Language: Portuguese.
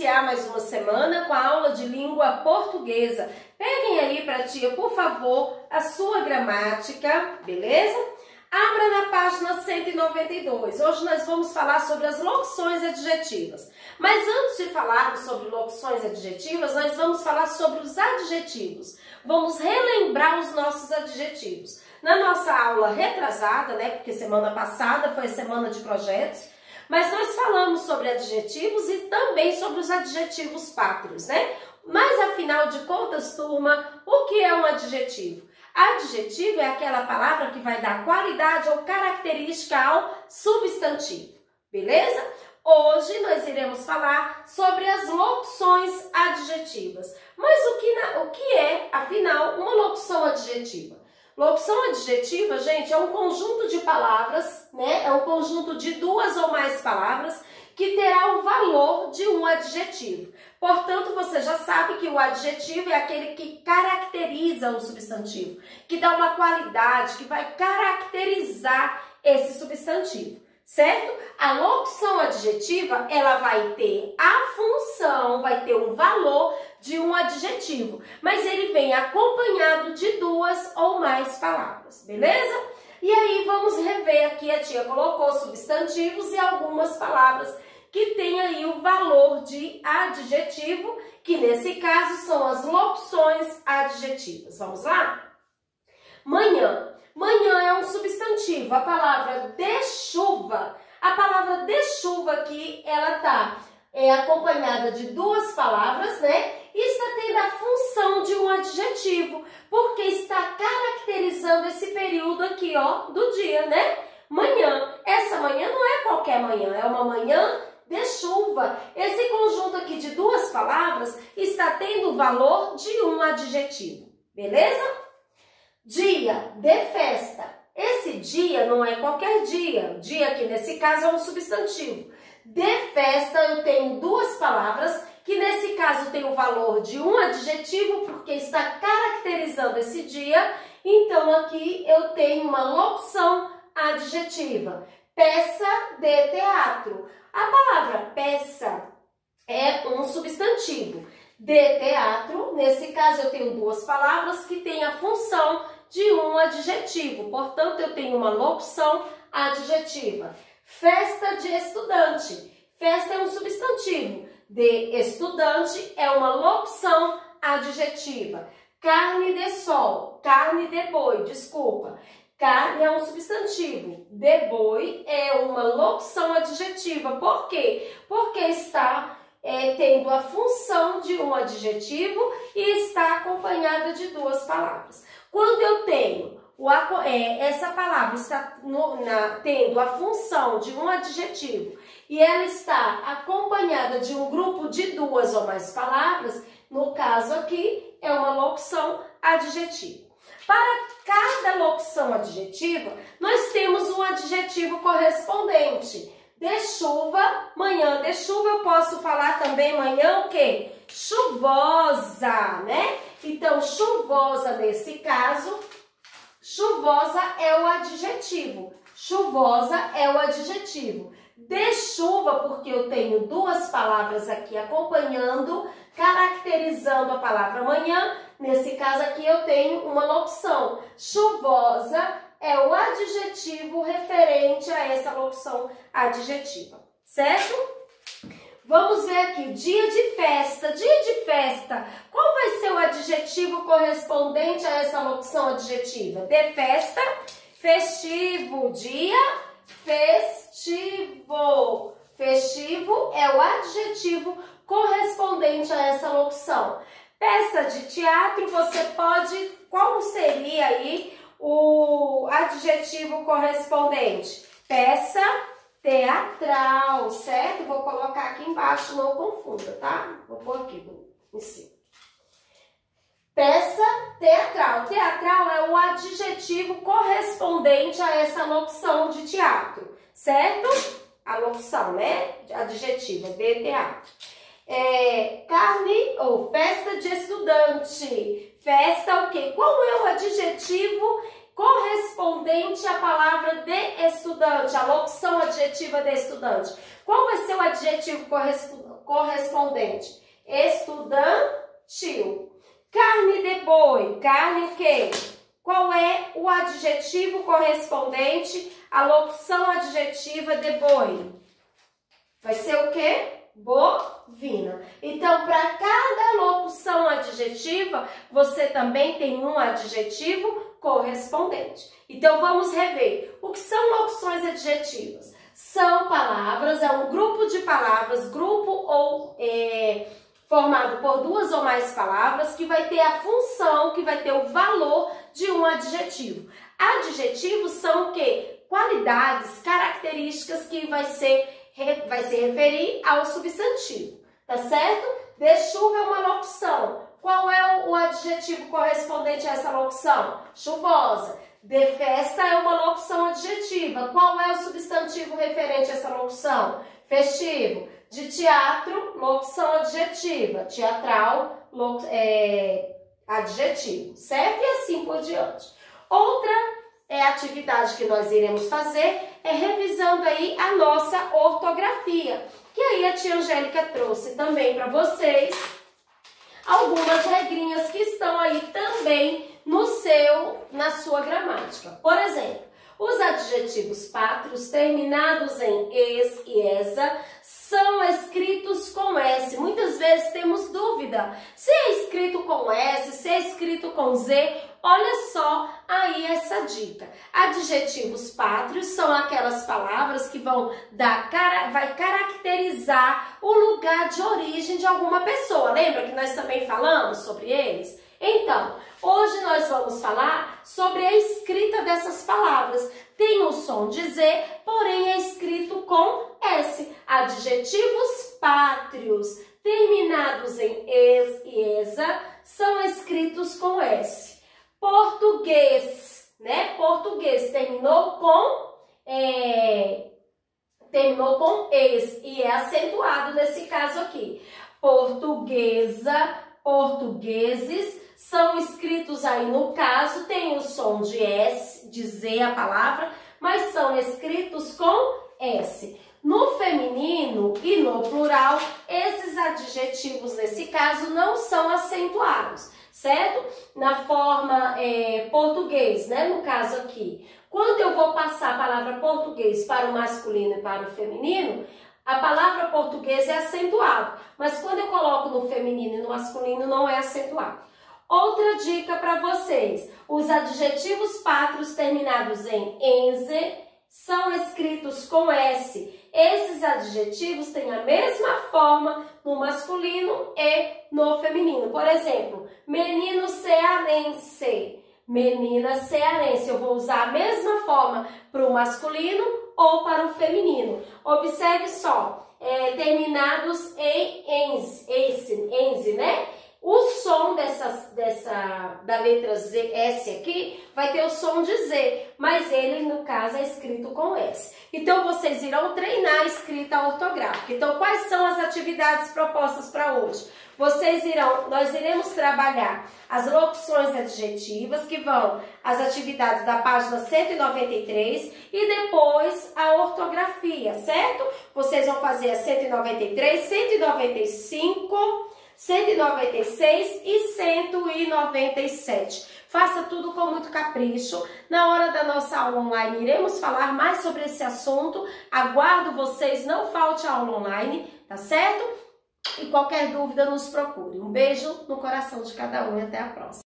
iniciar mais uma semana com a aula de língua portuguesa. Peguem aí para tia, por favor, a sua gramática, beleza? Abra na página 192. Hoje nós vamos falar sobre as locuções adjetivas. Mas antes de falarmos sobre locuções adjetivas, nós vamos falar sobre os adjetivos. Vamos relembrar os nossos adjetivos. Na nossa aula retrasada, porque semana passada foi a semana de projetos, mas nós falamos sobre adjetivos e também sobre os adjetivos pátrios, Mas afinal de contas, turma, o que é um adjetivo? Adjetivo é aquela palavra que vai dar qualidade ou característica ao substantivo, beleza? Hoje nós iremos falar sobre as locuções adjetivas. Mas o que é, afinal, uma locução adjetiva? Locução adjetiva, gente, é um conjunto de palavras, É um conjunto de duas ou mais palavras que terá o valor de um adjetivo. Portanto, você já sabe que o adjetivo é aquele que caracteriza o substantivo, que dá uma qualidade, que vai caracterizar esse substantivo, certo? A locução adjetiva, ela vai ter a função, vai ter o valor de um adjetivo, mas ele vem acompanhado de duas ou mais palavras, beleza? E aí vamos rever aqui, a tia colocou substantivos e algumas palavras que tem aí o valor de adjetivo, que nesse caso são as locuções adjetivas. Vamos lá? Manhã. Manhã é um substantivo. A palavra de chuva. A palavra de chuva aqui, ela tá acompanhada de duas palavras, E está tendo a função de um adjetivo, porque está caracterizando esse período aqui, do dia, Manhã. Essa manhã não é qualquer manhã, é uma manhã de chuva. Esse conjunto aqui de duas palavras está tendo o valor de um adjetivo, beleza? Dia, de festa. Esse dia não é qualquer dia. Dia aqui nesse caso é um substantivo. De festa eu tenho duas palavras que nesse caso tem o valor de um adjetivo porque está caracterizando esse dia. Então aqui eu tenho uma locução adjetiva. Peça de teatro. A palavra peça é um substantivo. De teatro, nesse caso eu tenho duas palavras que têm a função de um adjetivo. Portanto, eu tenho uma locução adjetiva. Festa de estudante. Festa é um substantivo. De estudante é uma locução adjetiva. Carne de sol. Carne de boi, desculpa. Carne é um substantivo. De boi é uma locução adjetiva. Por quê? Porque está tendo a função de um adjetivo e está acompanhada de duas palavras. Quando eu tenho essa palavra está tendo a função de um adjetivo e ela está acompanhada de um grupo de duas ou mais palavras, no caso aqui é uma locução adjetiva. Para cada locução adjetiva, nós temos um adjetivo correspondente. De chuva, manhã de chuva, eu posso falar também manhã o quê? Chuvosa, Então, chuvosa nesse caso, chuvosa é o adjetivo. Chuvosa é o adjetivo. De chuva, porque eu tenho duas palavras aqui acompanhando, caracterizando a palavra manhã. Nesse caso aqui eu tenho uma locução. Chuvosa é o adjetivo referente a essa locução adjetiva, certo? Vamos ver aqui, dia de festa. Dia de festa, qual vai ser o adjetivo correspondente a essa locução adjetiva? De festa, festivo. Dia festivo. Festivo é o adjetivo correspondente a essa locução. Peça de teatro, você pode... Qual seria aí o adjetivo correspondente? Peça teatral, certo? Vou colocar aqui embaixo, não confunda, tá? Vou pôr aqui em cima. Peça teatral. Teatral é o adjetivo correspondente a essa locução de teatro, certo? A locução, adjetiva de teatro. Carne ou festa de estudante. Festa o quê? Qual é o adjetivo correspondente à palavra de estudante, a locução adjetiva de estudante? Qual vai ser o adjetivo correspondente estudantil. Carne de boi, carne o quê? Qual é o adjetivo correspondente à locução adjetiva de boi? Vai ser o quê? Bovina. Então, para cada locução adjetiva, você também tem um adjetivo correspondente. Então, vamos rever. O que são locuções adjetivas? São palavras, é um grupo de palavras, formado por duas ou mais palavras, que vai ter a função, que vai ter o valor de um adjetivo. Adjetivos são o quê? Qualidades, características que vai se referir ao substantivo, tá certo? De chuva é uma locução. Qual é o adjetivo correspondente a essa locução? Chuvosa. De festa é uma locução adjetiva. Qual é o substantivo referente a essa locução? Festivo. De teatro, locução adjetiva. Teatral, adjetivo, certo? E assim por diante. Outra atividade que nós iremos fazer é revisando aí a nossa ortografia, que aí a tia Angélica trouxe também para vocês algumas regrinhas que estão aí também na sua gramática. Por exemplo, os adjetivos pátrios terminados em es e esa são escritos com S. Muitas vezes temos dúvida se é escrito com S, se é escrito com Z. Olha só aí essa dica. Adjetivos pátrios são aquelas palavras que vai caracterizar o lugar de origem de alguma pessoa. Lembra que nós também falamos sobre eles? Então, hoje nós vamos falar sobre a escrita dessas palavras. Tem o som de Z, porém é escrito com S. Adjetivos pátrios terminados em es e esa são escritos com S. Português, né? Português terminou com es e é acentuado nesse caso aqui. Portuguesa, portugueses são escritos aí no caso, tem o som de S, de Z a palavra, mas são escritos com S. No feminino e no plural, esses adjetivos nesse caso não são acentuados, certo? Na forma português, né? No caso aqui. Quando eu vou passar a palavra português para o masculino e para o feminino, a palavra português é acentuado, mas quando eu coloco no feminino e no masculino não é acentuado. Outra dica para vocês, os adjetivos pátrios terminados em enze são escritos com S. Esses adjetivos têm a mesma forma no masculino e no feminino. Por exemplo, menino cearense, menina cearense. Eu vou usar a mesma forma para o masculino ou para o feminino. Observe só, terminados em enze, né? O som da letra S aqui vai ter o som de Z, mas ele, no caso, é escrito com S. Então, vocês irão treinar a escrita ortográfica. Então, quais são as atividades propostas para hoje? Nós iremos trabalhar as locuções adjetivas, que vão as atividades da página 193 e depois a ortografia, certo? Vocês vão fazer a 193, 195... 196 e 197. Faça tudo com muito capricho. Na hora da nossa aula online, iremos falar mais sobre esse assunto. Aguardo vocês, não falte a aula online, tá certo? E qualquer dúvida, nos procure. Um beijo no coração de cada um e até a próxima.